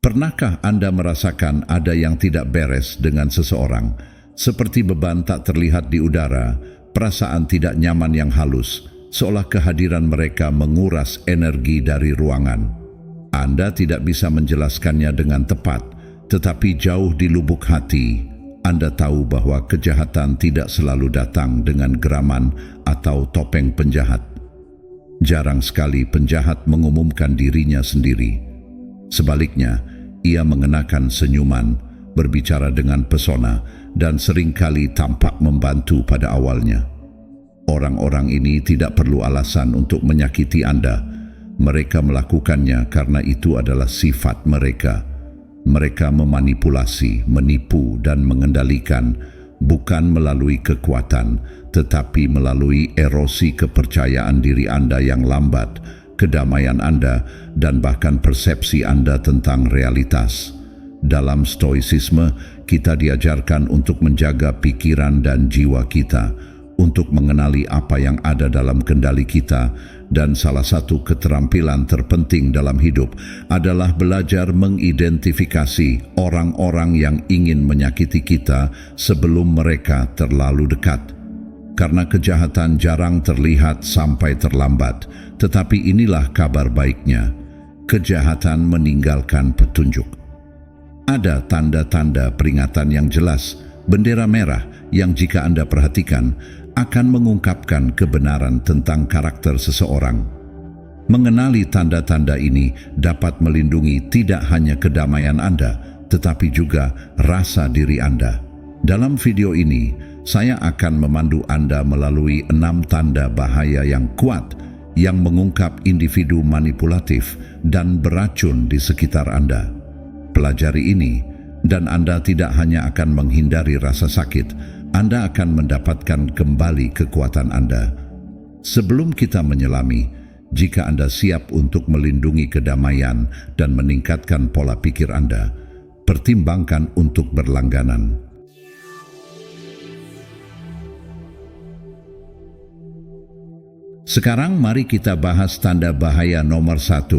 Pernahkah Anda merasakan ada yang tidak beres dengan seseorang? Seperti beban tak terlihat di udara, perasaan tidak nyaman yang halus, seolah kehadiran mereka menguras energi dari ruangan. Anda tidak bisa menjelaskannya dengan tepat, tetapi jauh di lubuk hati, Anda tahu bahwa kejahatan tidak selalu datang dengan geraman atau topeng penjahat. Jarang sekali penjahat mengumumkan dirinya sendiri. Sebaliknya, ia mengenakan senyuman, berbicara dengan pesona, dan seringkali tampak membantu pada awalnya. Orang-orang ini tidak perlu alasan untuk menyakiti Anda. Mereka melakukannya karena itu adalah sifat mereka. Mereka memanipulasi, menipu, dan mengendalikan, bukan melalui kekuatan, tetapi melalui erosi kepercayaan diri Anda yang lambat, kedamaian Anda, dan bahkan persepsi Anda tentang realitas. Dalam stoicisme, kita diajarkan untuk menjaga pikiran dan jiwa kita, untuk mengenali apa yang ada dalam kendali kita, dan salah satu keterampilan terpenting dalam hidup adalah belajar mengidentifikasi orang-orang yang ingin menyakiti kita sebelum mereka terlalu dekat. Karena kejahatan jarang terlihat sampai terlambat, tetapi inilah kabar baiknya. Kejahatan meninggalkan petunjuk. Ada tanda-tanda peringatan yang jelas, bendera merah yang jika Anda perhatikan akan mengungkapkan kebenaran tentang karakter seseorang. Mengenali tanda-tanda ini dapat melindungi tidak hanya kedamaian Anda, tetapi juga rasa diri Anda. Dalam video ini, saya akan memandu Anda melalui 6 tanda bahaya yang kuat yang mengungkap individu manipulatif dan beracun di sekitar Anda. Pelajari ini, dan Anda tidak hanya akan menghindari rasa sakit, Anda akan mendapatkan kembali kekuatan Anda. Sebelum kita menyelami, jika Anda siap untuk melindungi kedamaian dan meningkatkan pola pikir Anda, pertimbangkan untuk berlangganan. Sekarang mari kita bahas tanda bahaya nomor 1.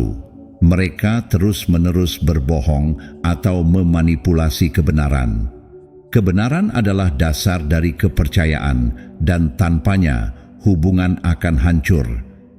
Mereka terus-menerus berbohong atau memanipulasi kebenaran. Kebenaran adalah dasar dari kepercayaan dan tanpanya hubungan akan hancur.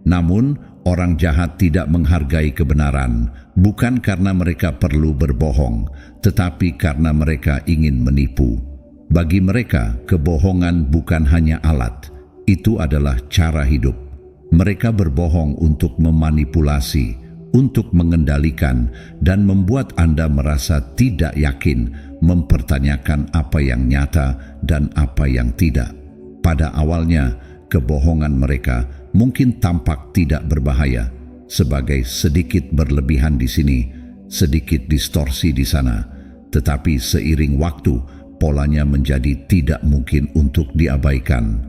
Namun, orang jahat tidak menghargai kebenaran, bukan karena mereka perlu berbohong, tetapi karena mereka ingin menipu. Bagi mereka, kebohongan bukan hanya alat, itu adalah cara hidup. Mereka berbohong untuk memanipulasi, untuk mengendalikan, dan membuat Anda merasa tidak yakin, mempertanyakan apa yang nyata dan apa yang tidak. Pada awalnya, kebohongan mereka mungkin tampak tidak berbahaya, sebagai sedikit berlebihan di sini, sedikit distorsi di sana. Tetapi seiring waktu, polanya menjadi tidak mungkin untuk diabaikan.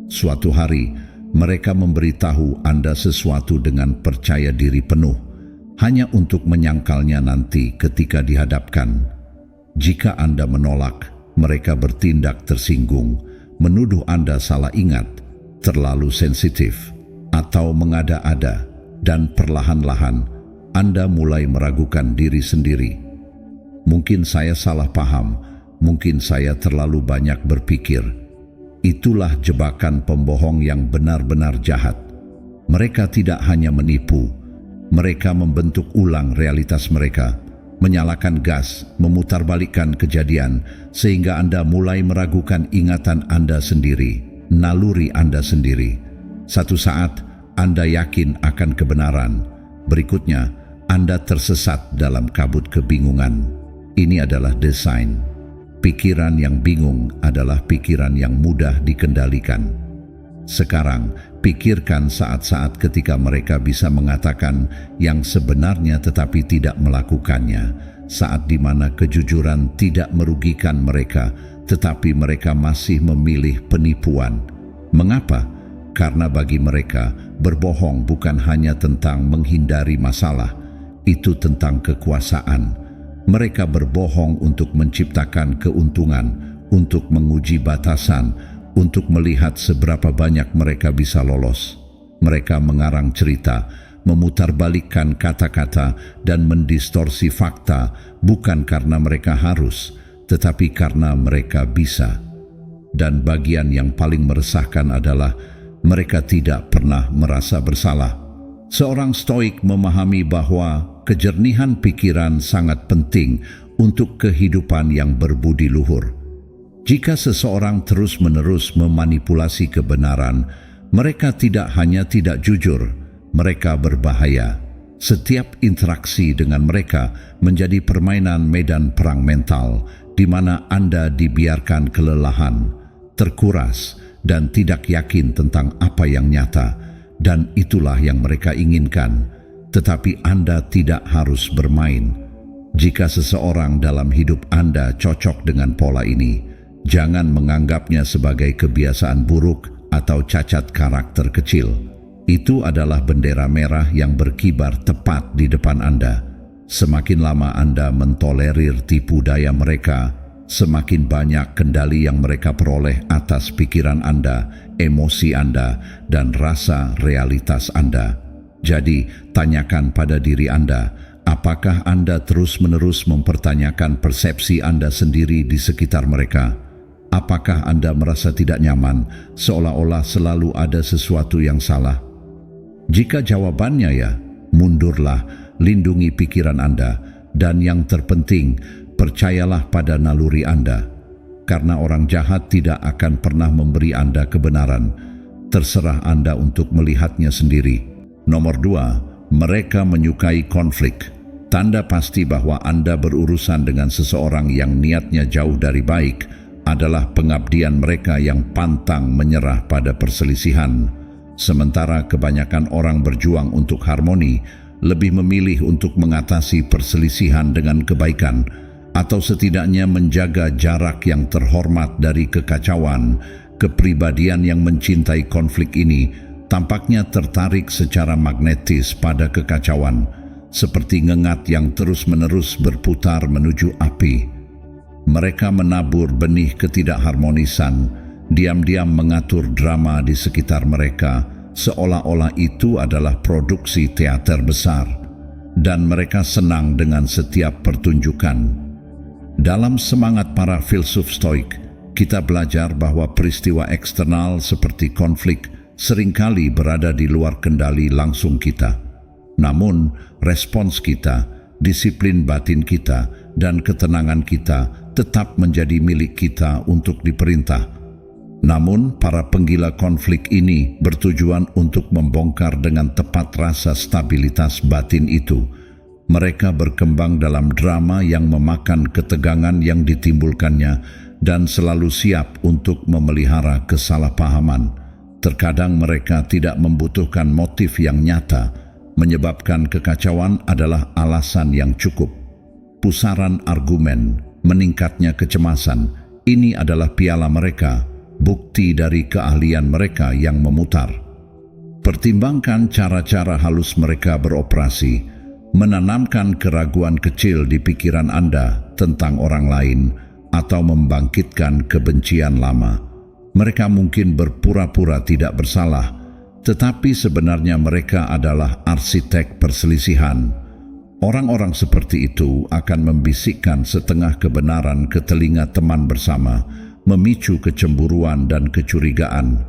Suatu hari, mereka memberitahu Anda sesuatu dengan percaya diri penuh, hanya untuk menyangkalnya nanti ketika dihadapkan. Jika Anda menolak, mereka bertindak tersinggung, menuduh Anda salah ingat, terlalu sensitif, atau mengada-ada, dan perlahan-lahan Anda mulai meragukan diri sendiri. Mungkin saya salah paham, mungkin saya terlalu banyak berpikir. Itulah jebakan pembohong yang benar-benar jahat. Mereka tidak hanya menipu, mereka membentuk ulang realitas mereka, menyalakan gas, memutarbalikkan kejadian, sehingga Anda mulai meragukan ingatan Anda sendiri, naluri Anda sendiri. Satu saat, Anda yakin akan kebenaran. Berikutnya, Anda tersesat dalam kabut kebingungan. Ini adalah desain. Pikiran yang bingung adalah pikiran yang mudah dikendalikan. Sekarang, pikirkan saat-saat ketika mereka bisa mengatakan yang sebenarnya tetapi tidak melakukannya, saat di mana kejujuran tidak merugikan mereka, tetapi mereka masih memilih penipuan. Mengapa? Karena bagi mereka, berbohong bukan hanya tentang menghindari masalah, itu tentang kekuasaan. Mereka berbohong untuk menciptakan keuntungan, untuk menguji batasan, untuk melihat seberapa banyak mereka bisa lolos. Mereka mengarang cerita, memutarbalikkan kata-kata dan mendistorsi fakta bukan karena mereka harus, tetapi karena mereka bisa. Dan bagian yang paling meresahkan adalah mereka tidak pernah merasa bersalah. Seorang Stoik memahami bahwa kejernihan pikiran sangat penting untuk kehidupan yang berbudi luhur. Jika seseorang terus-menerus memanipulasi kebenaran, mereka tidak hanya tidak jujur, mereka berbahaya. Setiap interaksi dengan mereka menjadi permainan medan perang mental, di mana Anda dibiarkan kelelahan, terkuras, dan tidak yakin tentang apa yang nyata, dan itulah yang mereka inginkan. Tetapi Anda tidak harus bermain. Jika seseorang dalam hidup Anda cocok dengan pola ini, jangan menganggapnya sebagai kebiasaan buruk atau cacat karakter kecil. Itu adalah bendera merah yang berkibar tepat di depan Anda. Semakin lama Anda mentolerir tipu daya mereka, semakin banyak kendali yang mereka peroleh atas pikiran Anda, emosi Anda, dan rasa realitas Anda. Jadi, tanyakan pada diri Anda, apakah Anda terus-menerus mempertanyakan persepsi Anda sendiri di sekitar mereka? Apakah Anda merasa tidak nyaman, seolah-olah selalu ada sesuatu yang salah? Jika jawabannya ya, mundurlah, lindungi pikiran Anda, dan yang terpenting, percayalah pada naluri Anda. Karena orang jahat tidak akan pernah memberi Anda kebenaran. Terserah Anda untuk melihatnya sendiri. Nomor 2, mereka menyukai konflik. Tanda pasti bahwa Anda berurusan dengan seseorang yang niatnya jauh dari baik adalah pengabdian mereka yang pantang menyerah pada perselisihan. Sementara kebanyakan orang berjuang untuk harmoni, lebih memilih untuk mengatasi perselisihan dengan kebaikan, atau setidaknya menjaga jarak yang terhormat dari kekacauan. Kepribadian yang mencintai konflik ini tampaknya tertarik secara magnetis pada kekacauan, seperti ngengat yang terus-menerus berputar menuju api. Mereka menabur benih ketidakharmonisan, diam-diam mengatur drama di sekitar mereka, seolah-olah itu adalah produksi teater besar, dan mereka senang dengan setiap pertunjukan. Dalam semangat para filsuf Stoik, kita belajar bahwa peristiwa eksternal seperti konflik seringkali berada di luar kendali langsung kita. Namun, respons kita, disiplin batin kita, dan ketenangan kita tetap menjadi milik kita untuk diperintah. Namun, para penggila konflik ini bertujuan untuk membongkar dengan tepat rasa stabilitas batin itu. Mereka berkembang dalam drama yang memakan ketegangan yang ditimbulkannya dan selalu siap untuk memelihara kesalahpahaman. Terkadang mereka tidak membutuhkan motif yang nyata. Menyebabkan kekacauan adalah alasan yang cukup. Pusaran argumen, meningkatnya kecemasan, ini adalah piala mereka, bukti dari keahlian mereka yang memutar. Pertimbangkan cara-cara halus mereka beroperasi, menanamkan keraguan kecil di pikiran Anda tentang orang lain, atau membangkitkan kebencian lama. Mereka mungkin berpura-pura tidak bersalah, tetapi sebenarnya mereka adalah arsitek perselisihan. Orang-orang seperti itu akan membisikkan setengah kebenaran ke telinga teman bersama, memicu kecemburuan dan kecurigaan,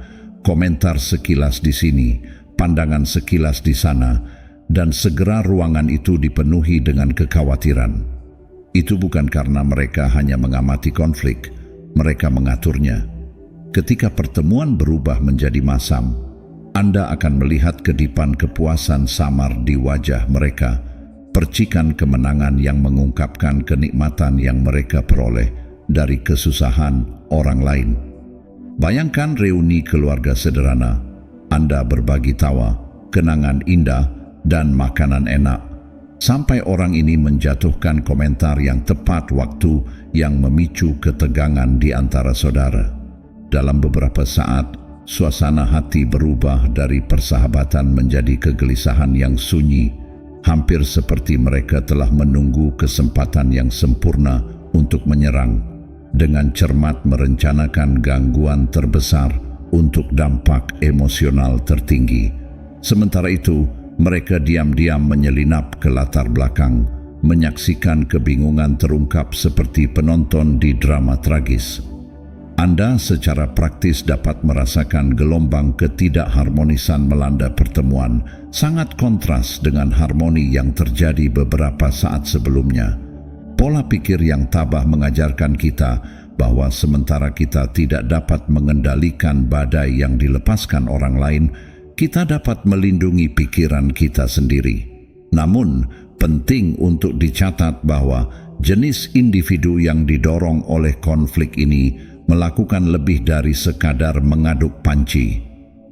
komentar sekilas di sini, pandangan sekilas di sana, dan segera ruangan itu dipenuhi dengan kekhawatiran. Itu bukan karena mereka hanya mengamati konflik, mereka mengaturnya. Ketika pertemuan berubah menjadi masam, Anda akan melihat kedipan kepuasan samar di wajah mereka, percikan kemenangan yang mengungkapkan kenikmatan yang mereka peroleh dari kesusahan orang lain. Bayangkan reuni keluarga sederhana, Anda berbagi tawa, kenangan indah, dan makanan enak, sampai orang ini menjatuhkan komentar yang tepat waktu yang memicu ketegangan di antara saudara. Dalam beberapa saat, suasana hati berubah dari persahabatan menjadi kegelisahan yang sunyi, hampir seperti mereka telah menunggu kesempatan yang sempurna untuk menyerang, dengan cermat merencanakan gangguan terbesar untuk dampak emosional tertinggi. Sementara itu, Mereka diam-diam menyelinap ke latar belakang, menyaksikan kebingungan terungkap seperti penonton di drama tragis. Anda secara praktis dapat merasakan gelombang ketidakharmonisan melanda pertemuan, sangat kontras dengan harmoni yang terjadi beberapa saat sebelumnya. Pola pikir yang tabah mengajarkan kita bahwa sementara kita tidak dapat mengendalikan badai yang dilepaskan orang lain, kita dapat melindungi pikiran kita sendiri. Namun, penting untuk dicatat bahwa jenis individu yang didorong oleh konflik ini melakukan lebih dari sekadar mengaduk panci.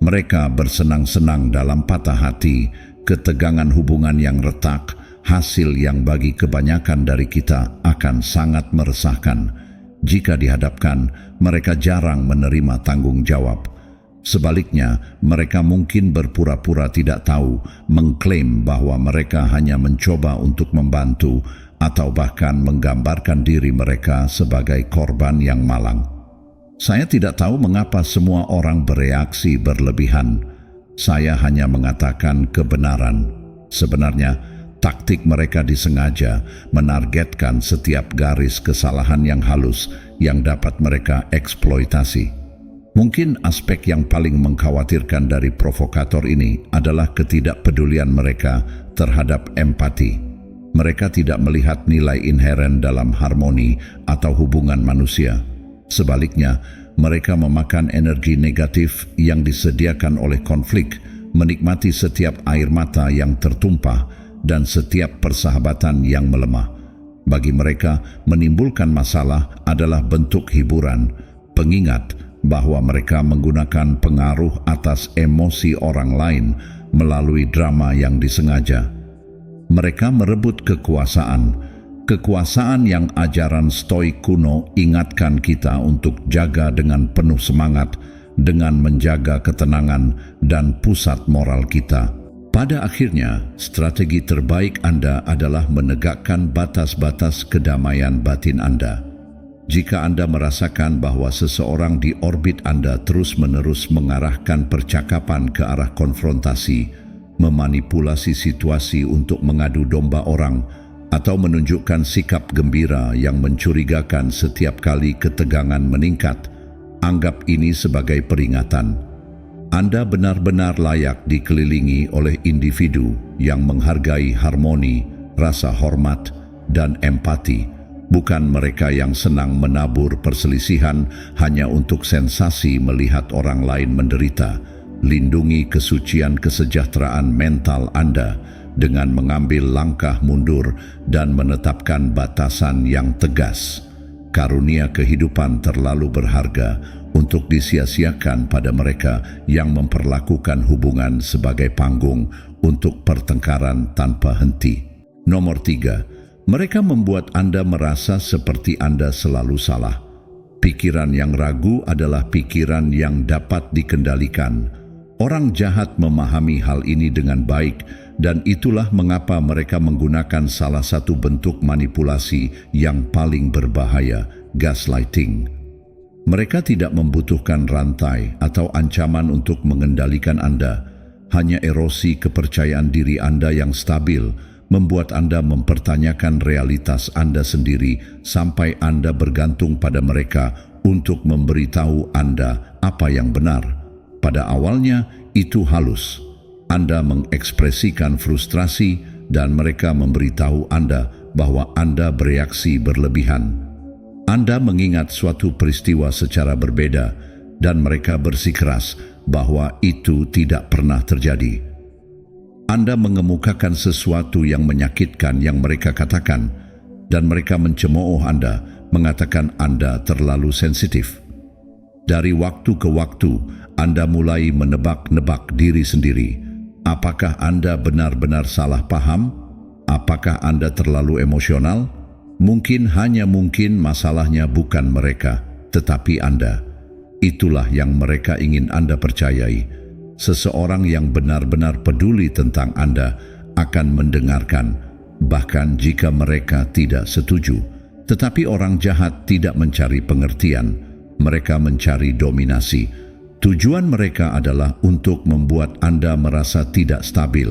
Mereka bersenang-senang dalam patah hati, ketegangan hubungan yang retak, hasil yang bagi kebanyakan dari kita akan sangat meresahkan. Jika dihadapkan, mereka jarang menerima tanggung jawab. Sebaliknya, mereka mungkin berpura-pura tidak tahu, mengklaim bahwa mereka hanya mencoba untuk membantu, atau bahkan menggambarkan diri mereka sebagai korban yang malang. Saya tidak tahu mengapa semua orang bereaksi berlebihan. Saya hanya mengatakan kebenaran. Sebenarnya, taktik mereka disengaja menargetkan setiap garis kesalahan yang halus yang dapat mereka eksploitasi. Mungkin aspek yang paling mengkhawatirkan dari provokator ini adalah ketidakpedulian mereka terhadap empati. Mereka tidak melihat nilai inheren dalam harmoni atau hubungan manusia. Sebaliknya, mereka memakan energi negatif yang disediakan oleh konflik, menikmati setiap air mata yang tertumpah dan setiap persahabatan yang melemah. Bagi mereka, menimbulkan masalah adalah bentuk hiburan, pengingat bahwa mereka menggunakan pengaruh atas emosi orang lain melalui drama yang disengaja. Mereka merebut kekuasaan yang ajaran Stoik kuno ingatkan kita untuk jaga dengan penuh semangat, dengan menjaga ketenangan dan pusat moral kita. Pada akhirnya, strategi terbaik Anda adalah menegakkan batas-batas kedamaian batin Anda. Jika Anda merasakan bahwa seseorang di orbit Anda terus-menerus mengarahkan percakapan ke arah konfrontasi, memanipulasi situasi untuk mengadu domba orang, atau menunjukkan sikap gembira yang mencurigakan setiap kali ketegangan meningkat, anggap ini sebagai peringatan. Anda benar-benar layak dikelilingi oleh individu yang menghargai harmoni, rasa hormat, dan empati, bukan mereka yang senang menabur perselisihan hanya untuk sensasi melihat orang lain menderita. Lindungi kesucian kesejahteraan mental Anda dengan mengambil langkah mundur dan menetapkan batasan yang tegas. Karunia kehidupan terlalu berharga untuk disia-siakan pada mereka yang memperlakukan hubungan sebagai panggung untuk pertengkaran tanpa henti. Nomor 3, mereka membuat Anda merasa seperti Anda selalu salah. Pikiran yang ragu adalah pikiran yang dapat dikendalikan. Orang jahat memahami hal ini dengan baik, dan itulah mengapa mereka menggunakan salah satu bentuk manipulasi yang paling berbahaya, gaslighting. Mereka tidak membutuhkan rantai atau ancaman untuk mengendalikan Anda. Hanya erosi kepercayaan diri Anda yang stabil membuat Anda mempertanyakan realitas Anda sendiri sampai Anda bergantung pada mereka untuk memberitahu Anda apa yang benar. Pada awalnya itu halus. Anda mengekspresikan frustrasi dan mereka memberitahu Anda bahwa Anda bereaksi berlebihan. Anda mengingat suatu peristiwa secara berbeda dan mereka bersikeras bahwa itu tidak pernah terjadi. Anda mengemukakan sesuatu yang menyakitkan yang mereka katakan dan mereka mencemooh Anda, mengatakan Anda terlalu sensitif. Dari waktu ke waktu, Anda mulai menebak-nebak diri sendiri. Apakah Anda benar-benar salah paham? Apakah Anda terlalu emosional? Mungkin masalahnya bukan mereka, tetapi Anda. Itulah yang mereka ingin Anda percayai. Seseorang yang benar-benar peduli tentang Anda akan mendengarkan, bahkan jika mereka tidak setuju. Tetapi orang jahat tidak mencari pengertian, mereka mencari dominasi. Tujuan mereka adalah untuk membuat Anda merasa tidak stabil,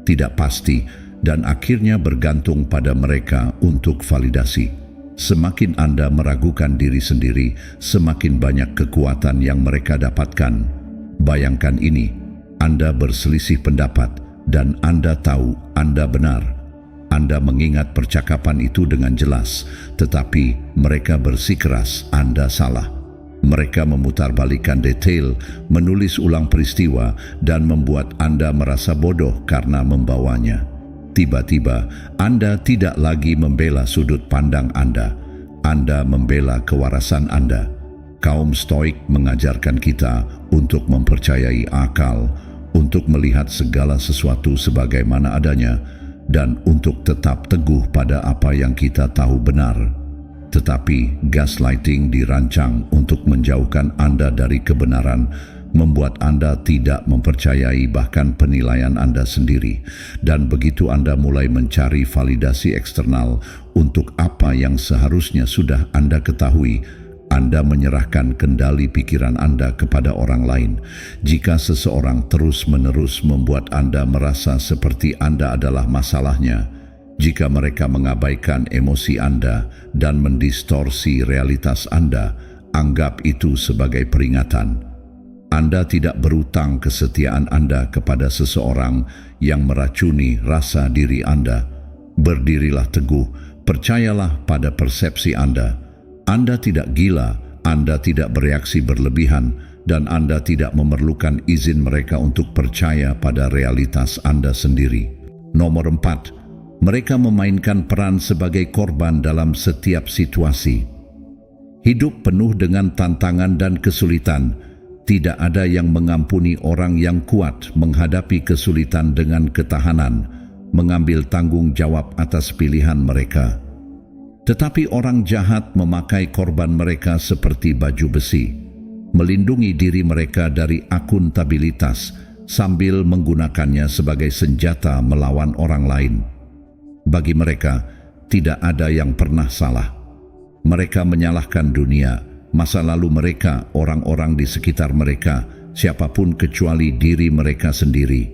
tidak pasti, dan akhirnya bergantung pada mereka untuk validasi. Semakin Anda meragukan diri sendiri, semakin banyak kekuatan yang mereka dapatkan. Bayangkan ini, Anda berselisih pendapat dan Anda tahu Anda benar. Anda mengingat percakapan itu dengan jelas, tetapi mereka bersikeras Anda salah. Mereka memutarbalikkan detail, menulis ulang peristiwa, dan membuat Anda merasa bodoh karena membawanya. Tiba-tiba, Anda tidak lagi membela sudut pandang Anda. Anda membela kewarasan Anda. Kaum Stoik mengajarkan kita untuk mempercayai akal, untuk melihat segala sesuatu sebagaimana adanya, dan untuk tetap teguh pada apa yang kita tahu benar. Tetapi gaslighting dirancang untuk menjauhkan Anda dari kebenaran, membuat Anda tidak mempercayai bahkan penilaian Anda sendiri. Dan begitu Anda mulai mencari validasi eksternal untuk apa yang seharusnya sudah Anda ketahui, Anda menyerahkan kendali pikiran Anda kepada orang lain. Jika seseorang terus-menerus membuat Anda merasa seperti Anda adalah masalahnya, jika mereka mengabaikan emosi Anda dan mendistorsi realitas Anda, anggap itu sebagai peringatan. Anda tidak berutang kesetiaan Anda kepada seseorang yang meracuni rasa diri Anda. Berdirilah teguh, percayalah pada persepsi Anda. Anda tidak gila, Anda tidak bereaksi berlebihan, dan Anda tidak memerlukan izin mereka untuk percaya pada realitas Anda sendiri. Nomor 4. Mereka memainkan peran sebagai korban dalam setiap situasi. Hidup penuh dengan tantangan dan kesulitan. Tidak ada yang mengampuni orang yang kuat menghadapi kesulitan dengan ketahanan, mengambil tanggung jawab atas pilihan mereka. Tetapi orang jahat memakai korban mereka seperti baju besi, melindungi diri mereka dari akuntabilitas sambil menggunakannya sebagai senjata melawan orang lain. Bagi mereka, tidak ada yang pernah salah. Mereka menyalahkan dunia, masa lalu mereka, orang-orang di sekitar mereka, siapapun kecuali diri mereka sendiri.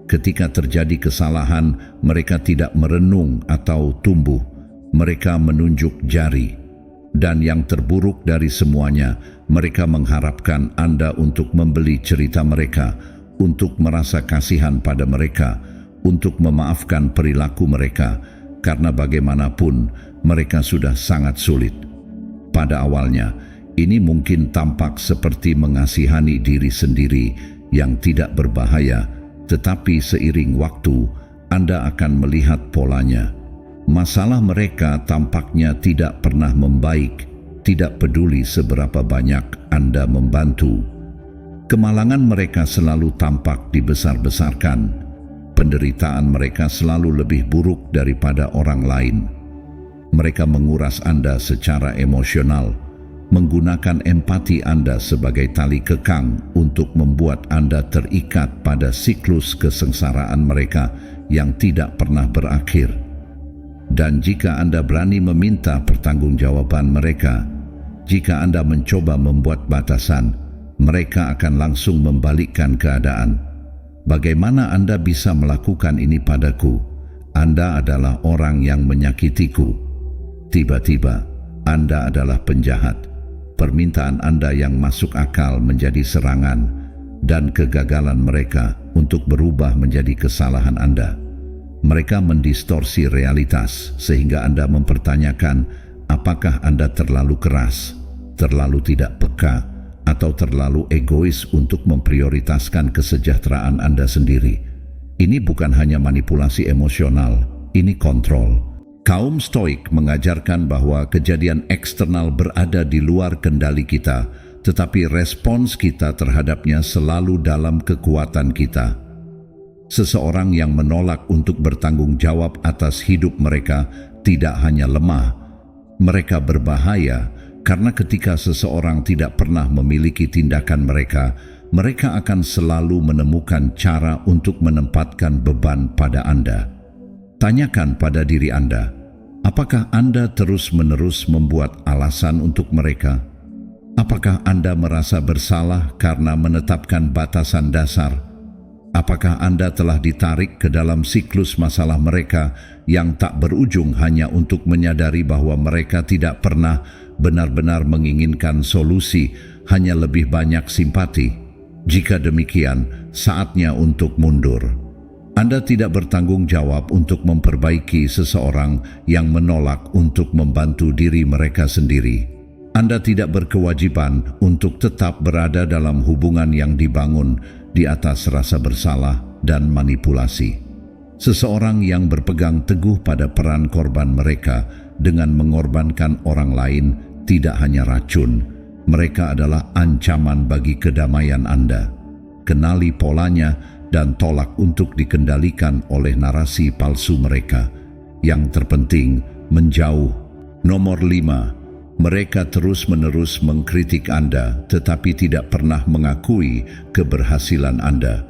Ketika terjadi kesalahan, mereka tidak merenung atau tumbuh. Mereka menunjuk jari. Dan yang terburuk dari semuanya, mereka mengharapkan Anda untuk membeli cerita mereka, untuk merasa kasihan pada mereka, untuk memaafkan perilaku mereka, karena bagaimanapun mereka sudah sangat sulit. Pada awalnya, ini mungkin tampak seperti mengasihani diri sendiri yang tidak berbahaya, tetapi seiring waktu, Anda akan melihat polanya. Masalah mereka tampaknya tidak pernah membaik, tidak peduli seberapa banyak Anda membantu. Kemalangan mereka selalu tampak dibesar-besarkan. Penderitaan mereka selalu lebih buruk daripada orang lain. Mereka menguras Anda secara emosional, menggunakan empati Anda sebagai tali kekang untuk membuat Anda terikat pada siklus kesengsaraan mereka yang tidak pernah berakhir. Dan jika Anda berani meminta pertanggungjawaban mereka, jika Anda mencoba membuat batasan, mereka akan langsung membalikkan keadaan. Bagaimana Anda bisa melakukan ini padaku? Anda adalah orang yang menyakitiku. Tiba-tiba, Anda adalah penjahat. Permintaan Anda yang masuk akal menjadi serangan, dan kegagalan mereka untuk berubah menjadi kesalahan Anda. Mereka mendistorsi realitas sehingga Anda mempertanyakan apakah Anda terlalu keras, terlalu tidak peka, atau terlalu egois untuk memprioritaskan kesejahteraan Anda sendiri. Ini bukan hanya manipulasi emosional, ini kontrol. Kaum Stoik mengajarkan bahwa kejadian eksternal berada di luar kendali kita, tetapi respons kita terhadapnya selalu dalam kekuatan kita. Seseorang yang menolak untuk bertanggung jawab atas hidup mereka tidak hanya lemah, mereka berbahaya. Karena ketika seseorang tidak pernah memiliki tindakan mereka, mereka akan selalu menemukan cara untuk menempatkan beban pada Anda. Tanyakan pada diri Anda, apakah Anda terus-menerus membuat alasan untuk mereka? Apakah Anda merasa bersalah karena menetapkan batasan dasar? Apakah Anda telah ditarik ke dalam siklus masalah mereka yang tak berujung hanya untuk menyadari bahwa mereka tidak pernah benar-benar menginginkan solusi, hanya lebih banyak simpati? Jika demikian, saatnya untuk mundur. Anda tidak bertanggung jawab untuk memperbaiki seseorang yang menolak untuk membantu diri mereka sendiri. Anda tidak berkewajiban untuk tetap berada dalam hubungan yang dibangun di atas rasa bersalah dan manipulasi. Seseorang yang berpegang teguh pada peran korban mereka dengan mengorbankan orang lain tidak hanya racun, mereka adalah ancaman bagi kedamaian Anda. Kenali polanya dan tolak untuk dikendalikan oleh narasi palsu mereka. Yang terpenting, menjauh. Nomor 5. Mereka terus-menerus mengkritik Anda tetapi tidak pernah mengakui keberhasilan Anda.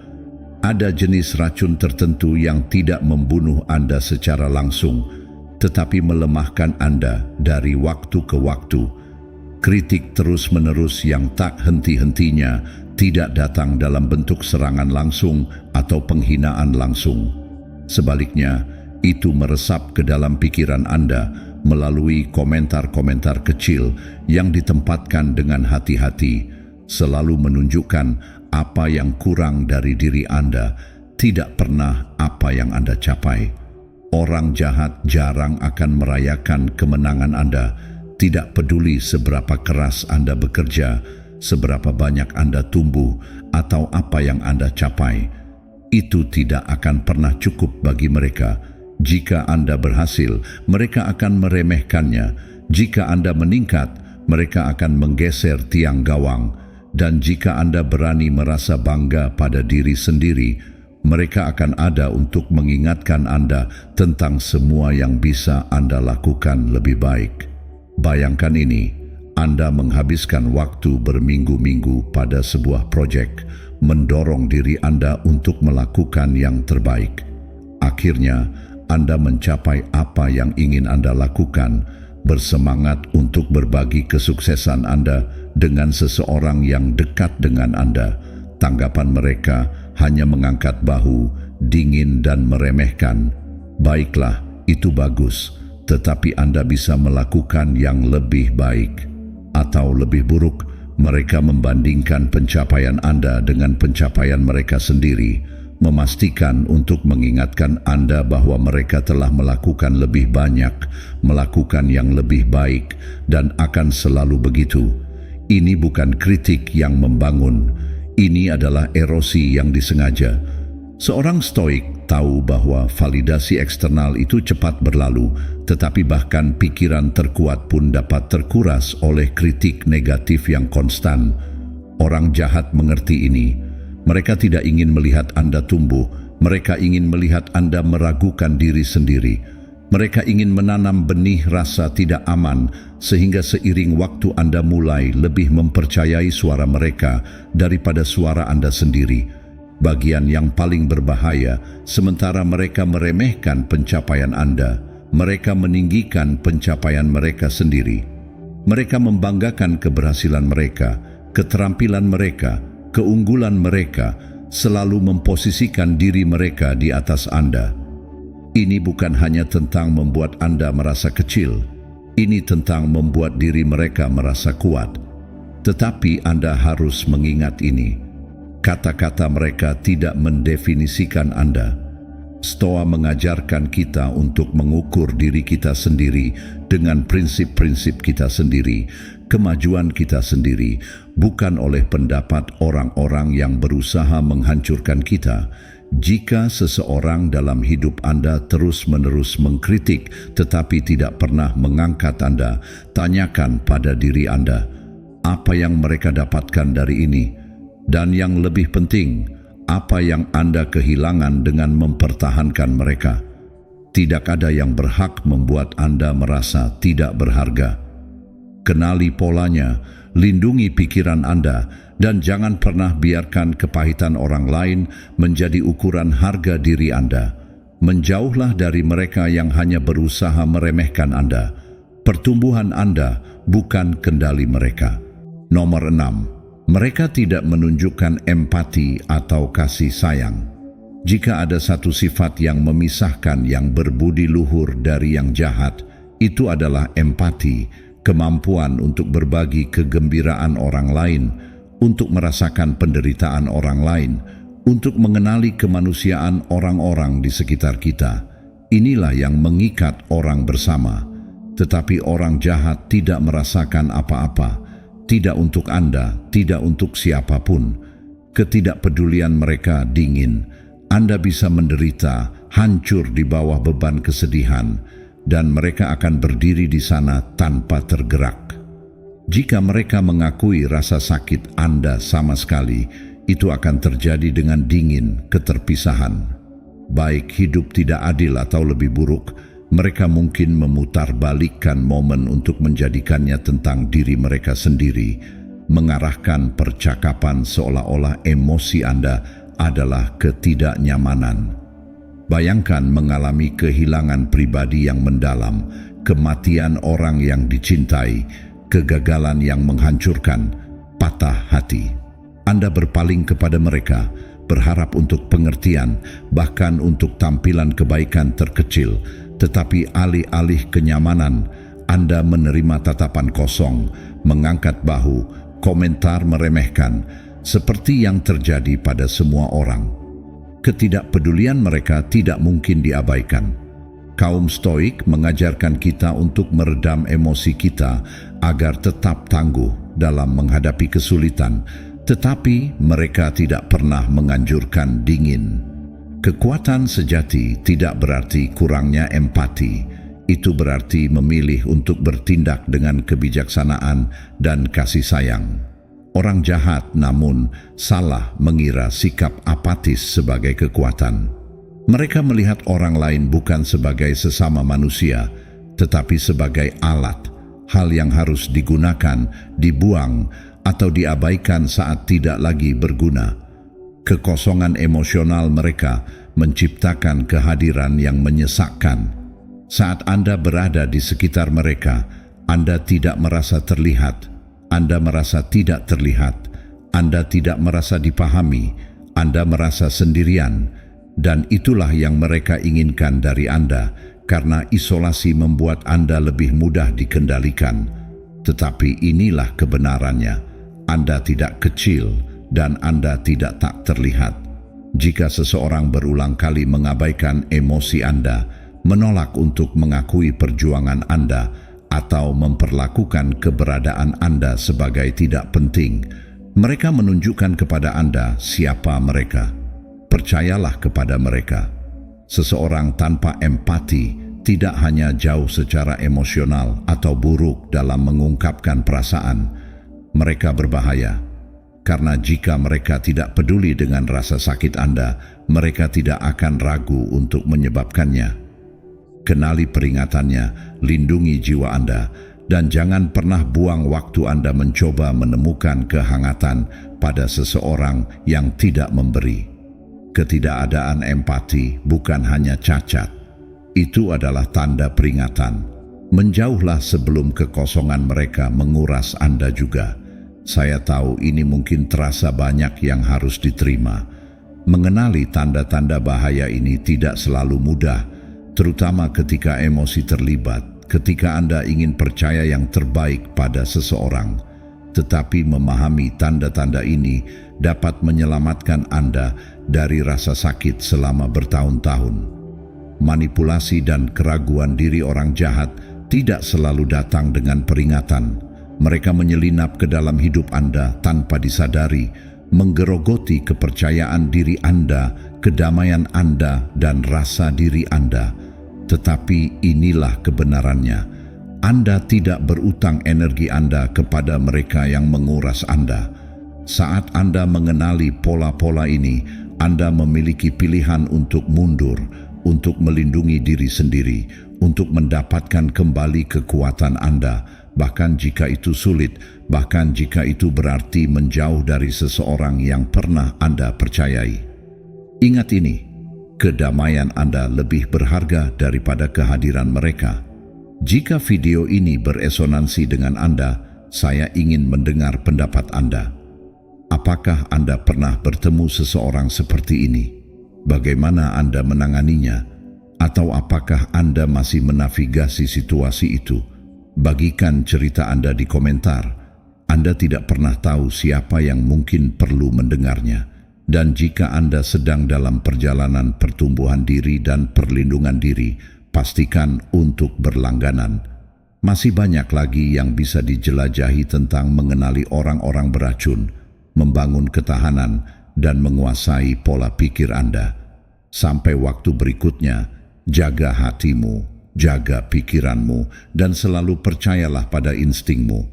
Ada jenis racun tertentu yang tidak membunuh Anda secara langsung, tetapi melemahkan Anda dari waktu ke waktu. Kritik terus-menerus yang tak henti-hentinya tidak datang dalam bentuk serangan langsung atau penghinaan langsung. Sebaliknya, itu meresap ke dalam pikiran Anda melalui komentar-komentar kecil yang ditempatkan dengan hati-hati, selalu menunjukkan apa yang kurang dari diri Anda, tidak pernah apa yang Anda capai. Orang jahat jarang akan merayakan kemenangan Anda, tidak peduli seberapa keras Anda bekerja, seberapa banyak Anda tumbuh, atau apa yang Anda capai. Itu tidak akan pernah cukup bagi mereka. Jika Anda berhasil, mereka akan meremehkannya. Jika Anda meningkat, mereka akan menggeser tiang gawang. Dan jika Anda berani merasa bangga pada diri sendiri, mereka akan ada untuk mengingatkan Anda tentang semua yang bisa Anda lakukan lebih baik. Bayangkan ini, Anda menghabiskan waktu berminggu-minggu pada sebuah proyek, mendorong diri Anda untuk melakukan yang terbaik. Akhirnya, Anda mencapai apa yang ingin Anda lakukan, bersemangat untuk berbagi kesuksesan Anda dengan seseorang yang dekat dengan Anda. Tanggapan mereka hanya mengangkat bahu, dingin dan meremehkan. Baiklah, itu bagus, tetapi Anda bisa melakukan yang lebih baik. Atau lebih buruk, mereka membandingkan pencapaian Anda dengan pencapaian mereka sendiri, memastikan untuk mengingatkan Anda bahwa mereka telah melakukan lebih banyak, melakukan yang lebih baik, dan akan selalu begitu. Ini bukan kritik yang membangun, ini adalah erosi yang disengaja. Seorang stoik tahu bahwa validasi eksternal itu cepat berlalu, tetapi bahkan pikiran terkuat pun dapat terkuras oleh kritik negatif yang konstan. Orang jahat mengerti ini. Mereka tidak ingin melihat Anda tumbuh, mereka ingin melihat Anda meragukan diri sendiri. Mereka ingin menanam benih rasa tidak aman, sehingga seiring waktu Anda mulai lebih mempercayai suara mereka daripada suara Anda sendiri. Bagian yang paling berbahaya, sementara mereka meremehkan pencapaian Anda, mereka meninggikan pencapaian mereka sendiri. Mereka membanggakan keberhasilan mereka, keterampilan mereka, keunggulan mereka, selalu memposisikan diri mereka di atas Anda. Ini bukan hanya tentang membuat Anda merasa kecil, ini tentang membuat diri mereka merasa kuat. Tetapi Anda harus mengingat ini, kata-kata mereka tidak mendefinisikan Anda. Stoa mengajarkan kita untuk mengukur diri kita sendiri dengan prinsip-prinsip kita sendiri, kemajuan kita sendiri, bukan oleh pendapat orang-orang yang berusaha menghancurkan kita. Jika seseorang dalam hidup Anda terus-menerus mengkritik tetapi tidak pernah mengangkat Anda, tanyakan pada diri Anda, apa yang mereka dapatkan dari ini? Dan yang lebih penting, apa yang Anda kehilangan dengan mempertahankan mereka? Tidak ada yang berhak membuat Anda merasa tidak berharga. Kenali polanya, lindungi pikiran Anda, dan jangan pernah biarkan kepahitan orang lain menjadi ukuran harga diri Anda. Menjauhlah dari mereka yang hanya berusaha meremehkan Anda. Pertumbuhan Anda bukan kendali mereka. Nomor 6. Mereka tidak menunjukkan empati atau kasih sayang. Jika ada satu sifat yang memisahkan yang berbudi luhur dari yang jahat, itu adalah empati, kemampuan untuk berbagi kegembiraan orang lain, untuk merasakan penderitaan orang lain, untuk mengenali kemanusiaan orang-orang di sekitar kita. Inilah yang mengikat orang bersama. Tetapi orang jahat tidak merasakan apa-apa, tidak untuk Anda, tidak untuk siapapun. Ketidakpedulian mereka dingin. Anda bisa menderita, hancur di bawah beban kesedihan, dan mereka akan berdiri di sana tanpa tergerak. Jika mereka mengakui rasa sakit Anda sama sekali, itu akan terjadi dengan dingin, keterpisahan. Baik hidup tidak adil atau lebih buruk, mereka mungkin memutarbalikkan momen untuk menjadikannya tentang diri mereka sendiri, mengarahkan percakapan seolah-olah emosi Anda adalah ketidaknyamanan. Bayangkan mengalami kehilangan pribadi yang mendalam, kematian orang yang dicintai, kegagalan yang menghancurkan, patah hati. Anda berpaling kepada mereka, berharap untuk pengertian, bahkan untuk tampilan kebaikan terkecil, tetapi alih-alih kenyamanan, Anda menerima tatapan kosong, mengangkat bahu, komentar meremehkan, seperti yang terjadi pada semua orang. Ketidakpedulian mereka tidak mungkin diabaikan. Kaum Stoik mengajarkan kita untuk meredam emosi kita agar tetap tangguh dalam menghadapi kesulitan, tetapi mereka tidak pernah menganjurkan dingin. Kekuatan sejati tidak berarti kurangnya empati. Itu berarti memilih untuk bertindak dengan kebijaksanaan dan kasih sayang. Orang jahat namun salah mengira sikap apatis sebagai kekuatan. Mereka melihat orang lain bukan sebagai sesama manusia, tetapi sebagai alat, hal yang harus digunakan, dibuang, atau diabaikan saat tidak lagi berguna. Kekosongan emosional mereka menciptakan kehadiran yang menyesakkan. Saat Anda berada di sekitar mereka, Anda tidak merasa terlihat, Anda merasa tidak terlihat, Anda tidak merasa dipahami, Anda merasa sendirian, dan itulah yang mereka inginkan dari Anda, karena isolasi membuat Anda lebih mudah dikendalikan. Tetapi inilah kebenarannya, Anda tidak kecil dan Anda tidak tak terlihat. Jika seseorang berulang kali mengabaikan emosi Anda, menolak untuk mengakui perjuangan Anda, atau memperlakukan keberadaan Anda sebagai tidak penting, mereka menunjukkan kepada Anda siapa mereka. Percayalah kepada mereka. Seseorang tanpa empati tidak hanya jauh secara emosional atau buruk dalam mengungkapkan perasaan. Mereka berbahaya, karena jika mereka tidak peduli dengan rasa sakit Anda, mereka tidak akan ragu untuk menyebabkannya. Kenali peringatannya, lindungi jiwa Anda, dan jangan pernah buang waktu Anda mencoba menemukan kehangatan pada seseorang yang tidak memberi. Ketidakadaan empati bukan hanya cacat, itu adalah tanda peringatan. Menjauhlah sebelum kekosongan mereka menguras Anda juga. Saya tahu ini mungkin terasa banyak yang harus diterima. Mengenali tanda-tanda bahaya ini tidak selalu mudah, terutama ketika emosi terlibat, ketika Anda ingin percaya yang terbaik pada seseorang. Tetapi memahami tanda-tanda ini dapat menyelamatkan Anda dari rasa sakit selama bertahun-tahun. Manipulasi dan keraguan diri orang jahat tidak selalu datang dengan peringatan. Mereka menyelinap ke dalam hidup Anda tanpa disadari, menggerogoti kepercayaan diri Anda, kedamaian Anda, dan rasa diri Anda. Tetapi inilah kebenarannya. Anda tidak berutang energi Anda kepada mereka yang menguras Anda. Saat Anda mengenali pola-pola ini, Anda memiliki pilihan untuk mundur, untuk melindungi diri sendiri, untuk mendapatkan kembali kekuatan Anda, bahkan jika itu sulit, bahkan jika itu berarti menjauh dari seseorang yang pernah Anda percayai. Ingat ini, kedamaian Anda lebih berharga daripada kehadiran mereka. Jika video ini beresonansi dengan Anda, saya ingin mendengar pendapat Anda. Apakah Anda pernah bertemu seseorang seperti ini? Bagaimana Anda menanganinya? Atau apakah Anda masih menavigasi situasi itu? Bagikan cerita Anda di komentar. Anda tidak pernah tahu siapa yang mungkin perlu mendengarnya. Dan jika Anda sedang dalam perjalanan pertumbuhan diri dan perlindungan diri, pastikan untuk berlangganan. Masih banyak lagi yang bisa dijelajahi tentang mengenali orang-orang beracun, membangun ketahanan, dan menguasai pola pikir Anda. Sampai waktu berikutnya, jaga hatimu, jaga pikiranmu, dan selalu percayalah pada instingmu.